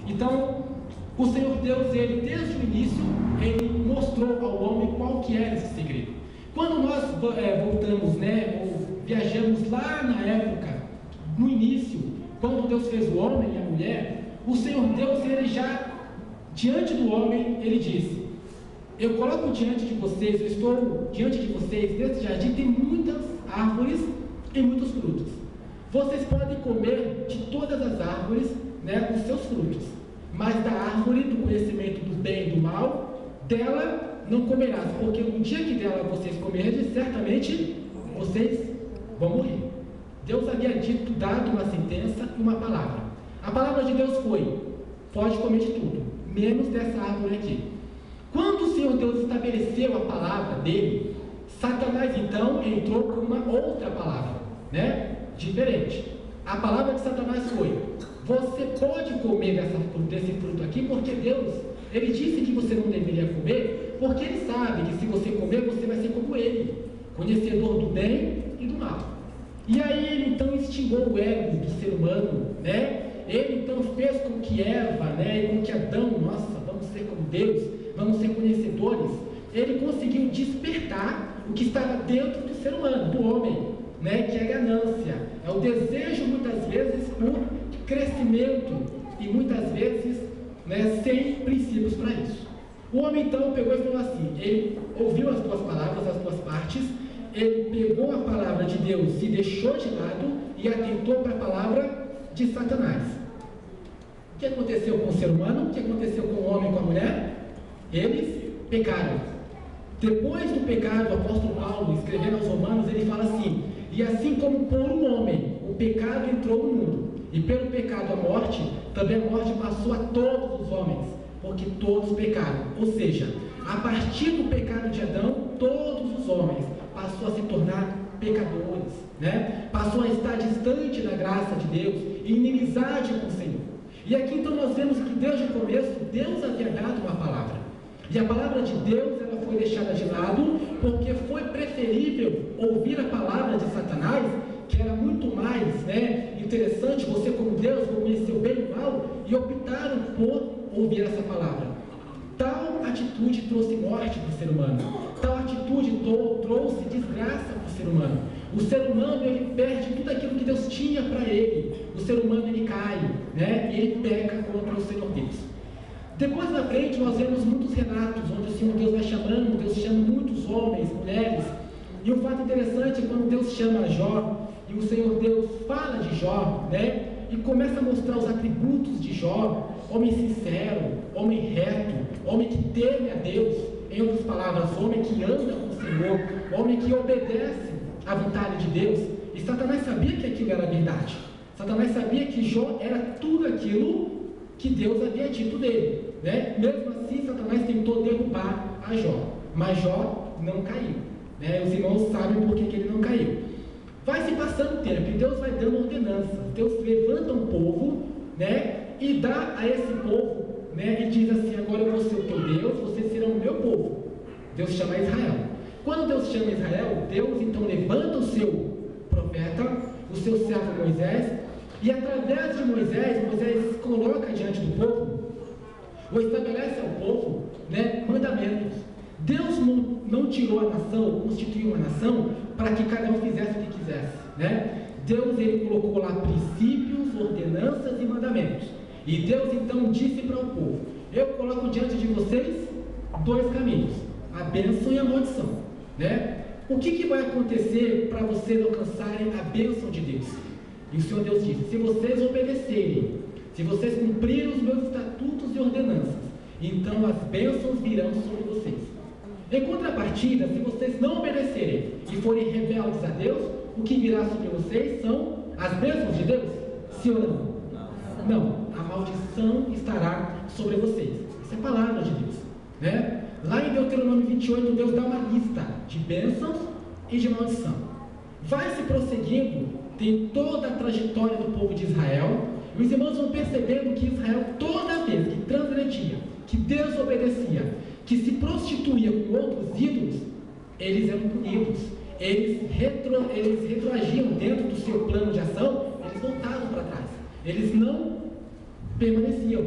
Então, o Senhor Deus, ele desde o início, ele mostrou ao homem qual que era esse segredo. Quando nós voltamos, ou viajamos lá na época, no início, quando Deus fez o homem e a mulher, o Senhor Deus, ele já, diante do homem, ele disse: eu coloco diante de vocês, eu estou diante de vocês, nesse jardim tem muitas árvores e muitos frutos. Vocês podem comer de todas as árvores, os seus frutos, mas da árvore do conhecimento do bem e do mal, dela não comerás, porque no dia que dela vocês comerem, certamente vocês vão morrer. Deus havia dado uma sentença e uma palavra. A palavra de Deus foi: pode comer de tudo, menos dessa árvore aqui. Quando o Senhor Deus estabeleceu a palavra dele, Satanás então entrou com uma outra palavra, diferente. A palavra de Satanás foi: você pode comer desse fruto aqui, porque Deus, ele disse que você não deveria comer, porque ele sabe que se você comer, você vai ser como ele, conhecedor do bem e do mal. E aí ele então instigou o ego do ser humano, ele então fez com que Eva, e com que Adão, vamos ser como Deus, vamos ser conhecedores. Ele conseguiu despertar o que estava dentro do ser humano, do homem, que é a ganância, é o desejo muitas vezes por crescimento e muitas vezes sem princípios para isso. O homem então pegou e falou assim, ele ouviu as duas palavras, as duas partes, ele pegou a palavra de Deus e deixou de lado e atentou para a palavra de Satanás. O que aconteceu com o ser humano? O que aconteceu com o homem e com a mulher? Eles pecaram. Depois do pecado, o apóstolo Paulo, escrevendo aos Romanos, ele fala assim: e assim como por um homem o pecado entrou no mundo, e pelo pecado a morte, também a morte passou a todos os homens, porque todos pecaram. Ou seja, a partir do pecado de Adão, todos os homens passou a se tornar pecadores, passou a estar distante da graça de Deus, em inimizade com o Senhor. E aqui então nós vemos que desde o começo, Deus havia dado uma palavra, e a palavra de Deus ela foi deixada de lado, porque foi preferível ouvir a palavra de Satanás, que era muito mais interessante. Você como Deus, vou conhecer o bem e o mal, e optaram por ouvir essa palavra. Tal atitude trouxe morte para o ser humano, tal atitude trouxe desgraça para o ser humano. O ser humano, ele perde tudo aquilo que Deus tinha para ele. O ser humano, ele cai, e ele peca contra o Senhor Deus. Depois na frente nós vemos muitos relatos onde o Senhor Deus vai chamando, Deus chama muitos homens, mulheres. E um fato interessante é quando Deus chama Jó, e o Senhor Deus fala de Jó, e começa a mostrar os atributos de Jó: homem sincero, homem reto, homem que teme a Deus, em outras palavras, homem que anda com o Senhor, homem que obedece à vontade de Deus. E Satanás sabia que aquilo era verdade. Satanás sabia que Jó era tudo aquilo que Deus havia dito dele, Mesmo assim, Satanás tentou derrubar a Jó, mas Jó não caiu, Os irmãos sabem por que ele não caiu. Vai se passando o tempo e Deus vai dando ordenanças. Deus levanta um povo, e dá a esse povo, e diz assim: agora eu vou ser o teu Deus, vocês serão o meu povo. Deus chama Israel. Quando Deus chama Israel, Deus então levanta o seu profeta, o seu servo Moisés, e através de Moisés coloca diante do povo, ou estabelece ao povo, mandamentos. Deus não tirou a nação, constituiu uma nação para que cada um fizesse o que quisesse, Deus, ele colocou lá princípios, ordenanças e mandamentos. E Deus então disse para o povo: eu coloco diante de vocês dois caminhos, a bênção e a maldição, O que vai acontecer para vocês alcançarem a bênção de Deus? E o Senhor Deus disse: se vocês obedecerem, se vocês cumprirem os meus estatutos e ordenanças, então as bênçãos virão sobre vocês. Em contrapartida, se vocês não obedecerem e forem rebeldes a Deus, o que virá sobre vocês são as bênçãos de Deus? Sim ou não? Não, a maldição estará sobre vocês. Essa é a palavra de Deus, Lá em Deuteronômio 28, Deus dá uma lista de bênçãos e de maldição. Vai se prosseguindo, tem toda a trajetória do povo de Israel, e os irmãos vão percebendo que Israel, toda vez que transgredia, que desobedecia, que se prostituía com outros ídolos, eles eram punidos, eles retroagiam dentro do seu plano de ação, eles voltavam para trás, eles não permaneciam.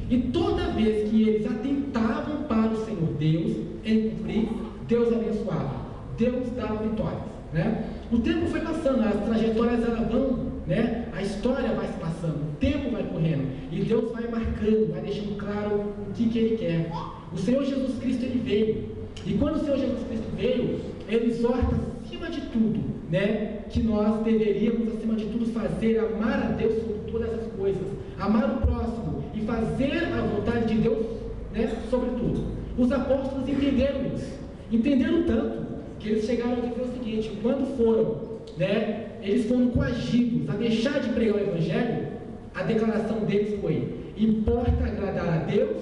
E toda vez que eles atentavam para o Senhor Deus em cumprir, Deus abençoava, Deus dava vitórias, né? O tempo foi passando, as trajetórias elas vão, né? A história vai se passando, o tempo vai correndo, e Deus vai marcando, vai deixando claro o que Ele quer. O Senhor Jesus Cristo, Ele veio, e quando o Senhor Jesus Cristo veio, Ele exorta, acima de tudo, né? Que nós deveríamos, acima de tudo, fazer, amar a Deus sobre todas as coisas, amar o próximo, e fazer a vontade de Deus, né? Sobre tudo. Os apóstolos entenderam isso, entenderam tanto, que eles chegaram a dizer o seguinte: quando foram, né, eles foram coagidos a deixar de pregar o Evangelho, a declaração deles foi: importa agradar a Deus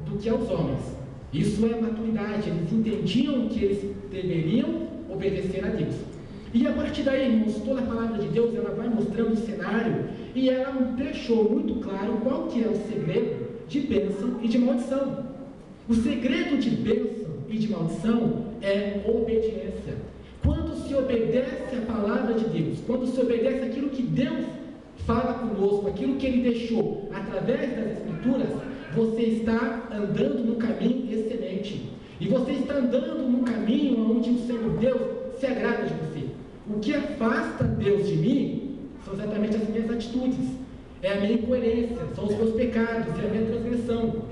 do que aos homens. Isso é maturidade, eles entendiam que eles deveriam obedecer a Deus. E a partir daí, irmãos, toda a palavra de Deus, ela vai mostrando o cenário, e ela deixou muito claro qual que é o segredo de bênção e de maldição. O segredo de bênção e de maldição é obediência. Quando se obedece a palavra de Deus, quando se obedece aquilo que Deus fala conosco, aquilo que Ele deixou através das Escrituras, você está andando no caminho excelente. E você está andando num caminho onde o Senhor Deus se agrada de você. O que afasta Deus de mim são exatamente as minhas atitudes, é a minha incoerência, são os meus pecados, é a minha transgressão.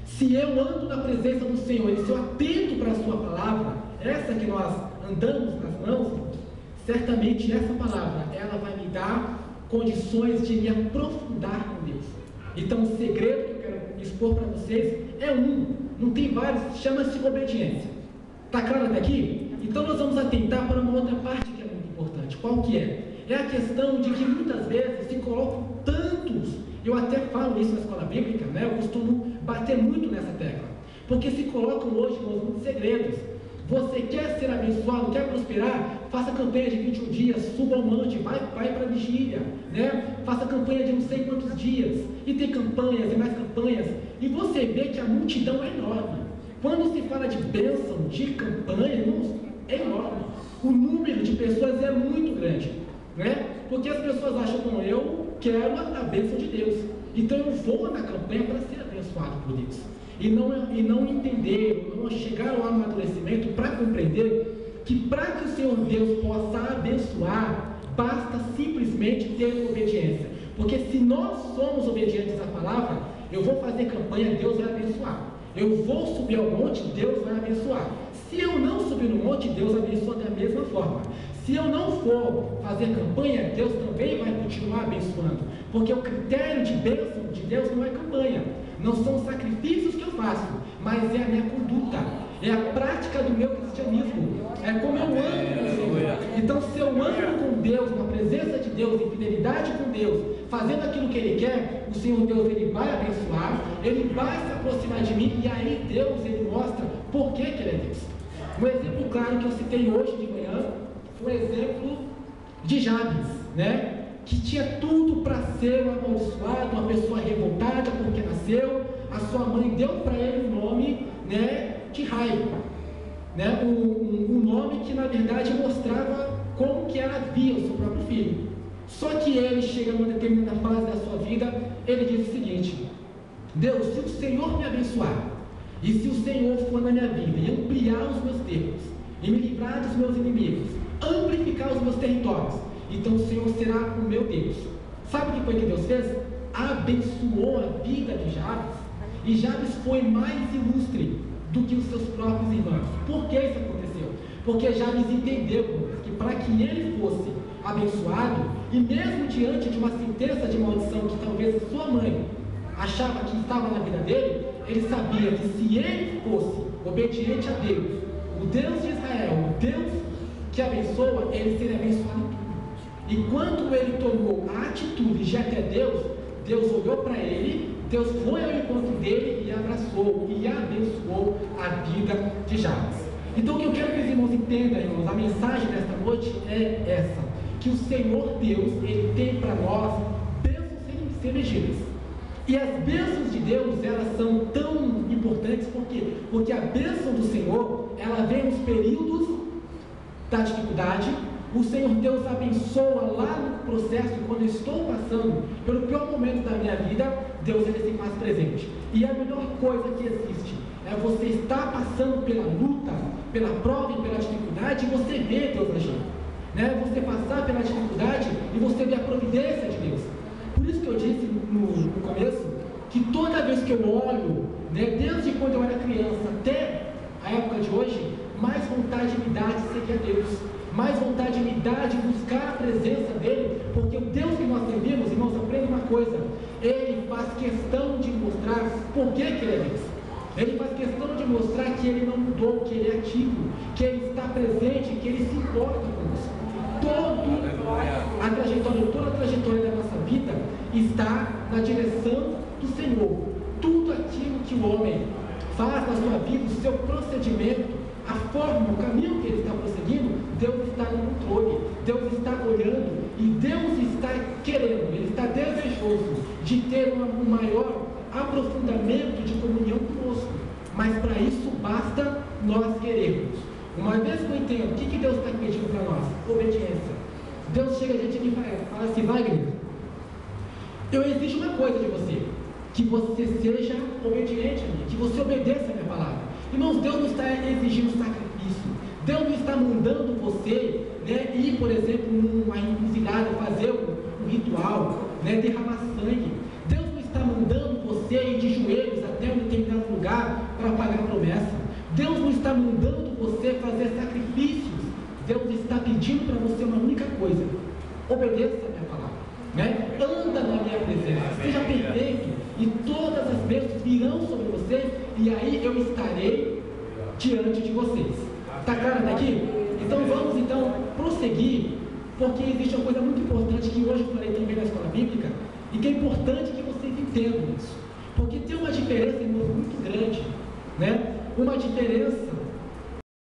Se eu ando na presença do Senhor e se eu atento para a sua palavra, essa que nós andamos nas mãos, certamente essa palavra, ela vai me dar condições de me aprofundar com Deus. Então o segredo que eu quero expor para vocês é não tem vários, chama-se obediência. Está claro até aqui? Então nós vamos atentar para uma outra parte que é muito importante. Qual que é? É a questão de que muitas vezes se colocam tantos, eu até falo isso na escola bíblica, né? Eu costumo bater muito nessa tecla, porque se colocam hoje muitos segredos. Você quer ser abençoado, quer prosperar? Faça campanha de 21 dias, suba ao monte, vai para a vigília, né? Faça campanha de não sei quantos dias, e tem campanhas e mais campanhas, e você vê que a multidão é enorme. Quando se fala de bênção, de campanha, irmãos, é enorme. O número de pessoas é muito grande, né? Porque as pessoas acham, bom, eu quero a bênção de Deus, então eu vou na campanha para ser abençoado por Deus. E não entender, não chegar ao amadurecimento para compreender que para que o Senhor Deus possa abençoar, basta simplesmente ter obediência. Porque se nós somos obedientes à palavra, eu vou fazer campanha, Deus vai abençoar. Eu vou subir ao monte, Deus vai abençoar. Se eu não subir no monte, Deus abençoa da mesma forma. Se eu não for fazer campanha, Deus também vai continuar abençoando. Porque o critério de bênção de Deus não é campanha, não são os sacrifícios que eu faço, mas é a minha conduta, é a prática do meu cristianismo, é como eu ando com o Senhor. Então, se eu ando com Deus, na presença de Deus, em fidelidade com Deus, fazendo aquilo que Ele quer, o Senhor Deus, Ele vai abençoar, Ele vai se aproximar de mim, e aí Deus, Ele mostra por que Ele é Deus. Um exemplo claro que eu citei hoje de manhã foi o exemplo de Jabes, né? Que tinha tudo para ser um amaldiçoado, uma pessoa revoltada porque nasceu, a sua mãe deu para ele o nome, né, de raiva, né? Um nome que na verdade mostrava como que ela via o seu próprio filho. Só que ele chega numa determinada fase da sua vida, ele diz o seguinte: Deus, se o Senhor me abençoar, e se o Senhor for na minha vida e ampliar os meus termos, e me livrar dos meus inimigos, amplificar os meus territórios, então o Senhor será o meu Deus. Sabe o que foi que Deus fez? Abençoou a vida de Jabes, e Jabes foi mais ilustre do que os seus próprios irmãos. Por que isso aconteceu? Porque Jabes entendeu que para que ele fosse abençoado, e mesmo diante de uma sentença de maldição que talvez a sua mãe achava que estava na vida dele, ele sabia que se ele fosse obediente a Deus, o Deus de Israel, o Deus que abençoa, ele seria abençoado em tudo. E quando ele tomou a atitude de ir até Deus, Deus olhou para ele, Deus foi ao encontro dele e abraçou e abençoou a vida de Jabes. Então o que eu quero que os irmãos entendam, irmãos, a mensagem desta noite é essa: que o Senhor Deus, Ele tem para nós bênçãos sem medidas. E as bênçãos de Deus, elas são tão importantes, por quê? Porque a bênção do Senhor, ela vem nos períodos da dificuldade, O Senhor Deus abençoa lá no processo, quando eu estou passando pelo pior momento da minha vida, Deus ele se faz presente. E a melhor coisa que existe é você estar passando pela luta, pela prova e pela dificuldade, e você vê Deus agindo. Né? Você passar pela dificuldade e você vê a providência de Deus. Por isso que eu disse no começo, que toda vez que eu olho, né, desde quando eu era criança até a época de hoje, mais vontade me dá de seguir a Deus, mais vontade me dá de buscar a presença dEle, porque o Deus que nós servimos, irmãos, aprenda uma coisa, Ele faz questão de mostrar por que Ele é Deus. Ele faz questão de mostrar que Ele não mudou, que Ele é ativo, que Ele está presente, que Ele se importa conosco. Toda a trajetória da nossa vida está na direção do Senhor. Tudo aquilo que o homem faz na sua vida, o seu procedimento, a forma, o caminho que ele está prosseguindo, Deus está no controle, Deus está olhando e Deus está querendo, Ele está desejoso de ter um maior aprofundamento de comunhão conosco, mas para isso basta nós querermos. Uma vez que eu entendo o que Deus está pedindo para nós, obediência. Deus chega a gente e fala assim: Wagner, eu exijo uma coisa de você, que você seja obediente a mim, que você obedeça a minha palavra. Irmãos, Deus não está exigindo sacrifício, Deus não está mandando você, né, ir, por exemplo, numa encruzilhada, fazer um ritual, né, derramar sangue. Deus não está mandando você ir de joelhos até um determinado lugar para pagar a promessa. Deus não está mandando você fazer sacrifícios. Deus está pedindo para você uma única coisa: obedeça a minha palavra, né? Anda na minha presença, seja perfeito, e todas as bênçãos virão sobre você, e aí eu estarei diante de vocês. Está claro até aqui? Então vamos prosseguir, porque existe uma coisa muito importante que hoje eu falei também na escola bíblica, e que é importante que vocês entendam isso, porque tem uma diferença, irmãos, muito grande, né? Uma diferença